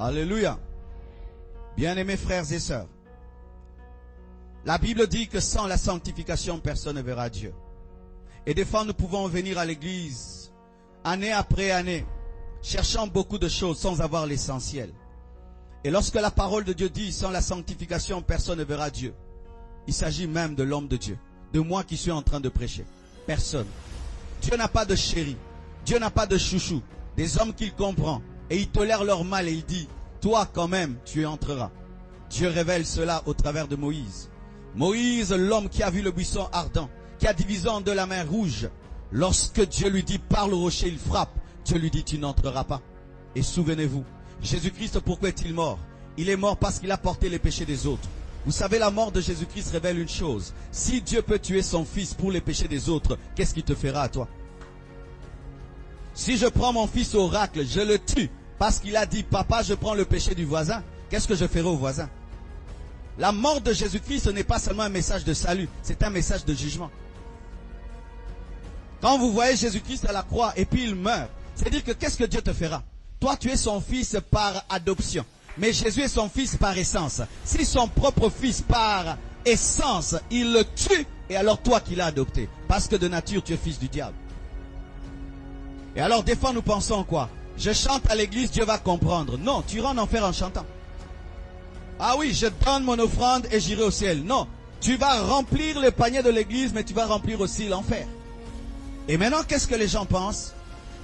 Alléluia. Bien-aimés frères et sœurs, la Bible dit que sans la sanctification, personne ne verra Dieu. Et des fois, nous pouvons venir à l'église, année après année, cherchant beaucoup de choses sans avoir l'essentiel. Et lorsque la parole de Dieu dit, sans la sanctification, personne ne verra Dieu, il s'agit même de l'homme de Dieu, de moi qui suis en train de prêcher. Personne. Dieu n'a pas de chéri, Dieu n'a pas de chouchou, des hommes qu'il comprend, et il tolère leur mal et il dit, toi quand même, tu y entreras. Dieu révèle cela au travers de Moïse. Moïse, l'homme qui a vu le buisson ardent, qui a divisé en deux la mer rouge. Lorsque Dieu lui dit, parle au rocher, il frappe. Dieu lui dit, tu n'entreras pas. Et souvenez-vous, Jésus-Christ, pourquoi est-il mort? Il est mort parce qu'il a porté les péchés des autres. Vous savez, la mort de Jésus-Christ révèle une chose. Si Dieu peut tuer son fils pour les péchés des autres, qu'est-ce qu'il te fera à toi? Si je prends mon fils au oracle, je le tue parce qu'il a dit, papa, je prends le péché du voisin, qu'est-ce que je ferai au voisin? La mort de Jésus-Christ, ce n'est pas seulement un message de salut, c'est un message de jugement. Quand vous voyez Jésus-Christ à la croix et puis il meurt, c'est-à-dire que qu'est-ce que Dieu te fera? Toi, tu es son fils par adoption, mais Jésus est son fils par essence. Si son propre fils par essence, il le tue, et alors toi qui l'as adopté, parce que de nature tu es fils du diable. Et alors des fois nous pensons quoi? Je chante à l'église, Dieu va comprendre. Non, tu iras en enfer en chantant. Ah oui, je donne mon offrande et j'irai au ciel. Non, tu vas remplir le panier de l'église, mais tu vas remplir aussi l'enfer. Et maintenant, qu'est-ce que les gens pensent?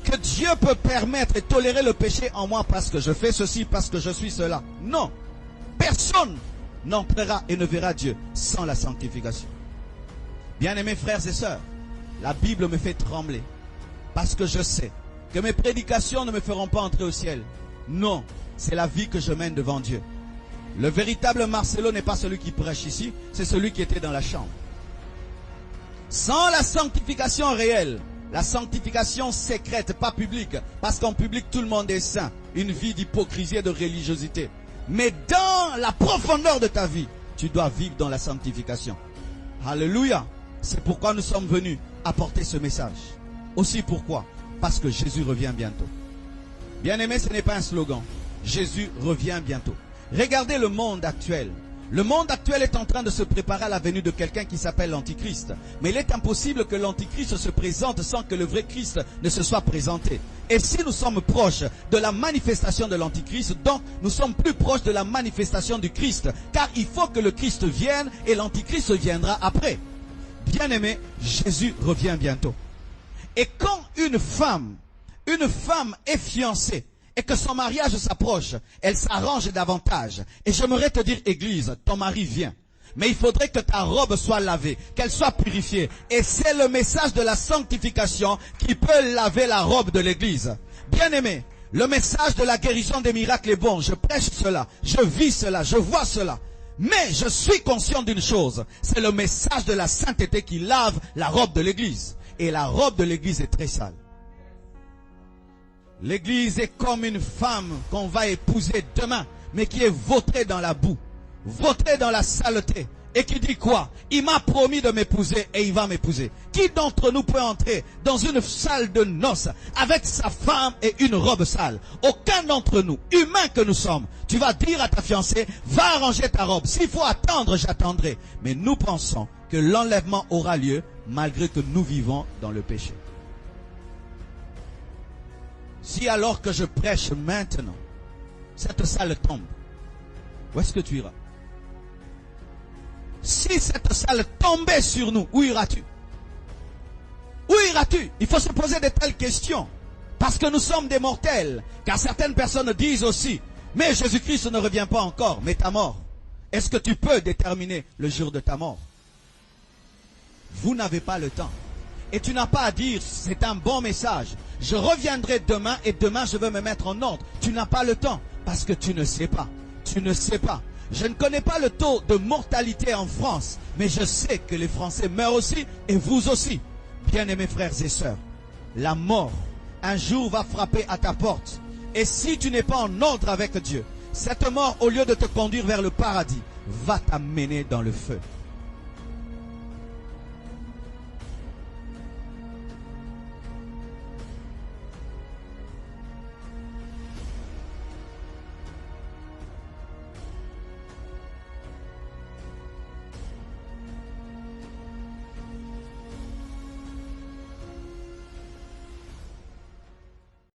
Que Dieu peut permettre et tolérer le péché en moi parce que je fais ceci, parce que je suis cela. Non, personne n'entrera et ne verra Dieu sans la sanctification. Bien-aimés frères et sœurs, la Bible me fait trembler parce que je sais que mes prédications ne me feront pas entrer au ciel. Non, c'est la vie que je mène devant Dieu. Le véritable Marcelo n'est pas celui qui prêche ici, c'est celui qui était dans la chambre. Sans la sanctification réelle, la sanctification secrète, pas publique, parce qu'en public tout le monde est saint, une vie d'hypocrisie et de religiosité. Mais dans la profondeur de ta vie, tu dois vivre dans la sanctification. Alléluia. C'est pourquoi nous sommes venus apporter ce message. Aussi pourquoi? Parce que Jésus revient bientôt. Bien-aimé, ce n'est pas un slogan. Jésus revient bientôt. Regardez le monde actuel. Le monde actuel est en train de se préparer à la venue de quelqu'un qui s'appelle l'Antichrist. Mais il est impossible que l'Antichrist se présente sans que le vrai Christ ne se soit présenté. Et si nous sommes proches de la manifestation de l'Antichrist, donc nous sommes plus proches de la manifestation du Christ. Car il faut que le Christ vienne et l'Antichrist viendra après. Bien-aimé, Jésus revient bientôt. Et quand une femme est fiancée, et que son mariage s'approche, elle s'arrange davantage. Et j'aimerais te dire, Église, ton mari vient. Mais il faudrait que ta robe soit lavée, qu'elle soit purifiée. Et c'est le message de la sanctification qui peut laver la robe de l'Église. Bien-aimé, le message de la guérison des miracles est bon. Je prêche cela, je vis cela, je vois cela. Mais je suis conscient d'une chose, c'est le message de la sainteté qui lave la robe de l'Église. Et la robe de l'Église est très sale. L'église est comme une femme qu'on va épouser demain, mais qui est vautrée dans la boue, vautrée dans la saleté, et qui dit quoi? Il m'a promis de m'épouser et il va m'épouser. Qui d'entre nous peut entrer dans une salle de noces avec sa femme et une robe sale? Aucun d'entre nous, humains que nous sommes. Tu vas dire à ta fiancée, va arranger ta robe. S'il faut attendre, j'attendrai. Mais nous pensons que l'enlèvement aura lieu malgré que nous vivons dans le péché. Si alors que je prêche maintenant, cette salle tombe, où est-ce que tu iras? Si cette salle tombait sur nous, où iras-tu? Où iras-tu? Il faut se poser de telles questions. Parce que nous sommes des mortels. Car certaines personnes disent aussi, mais Jésus-Christ ne revient pas encore, mais ta mort. Est-ce que tu peux déterminer le jour de ta mort? Vous n'avez pas le temps. Et tu n'as pas à dire, c'est un bon message. Je reviendrai demain et demain je veux me mettre en ordre. Tu n'as pas le temps parce que tu ne sais pas. Tu ne sais pas. Je ne connais pas le taux de mortalité en France, mais je sais que les Français meurent aussi et vous aussi. Bien-aimés frères et sœurs, la mort un jour va frapper à ta porte. Et si tu n'es pas en ordre avec Dieu, cette mort, au lieu de te conduire vers le paradis, va t'amener dans le feu.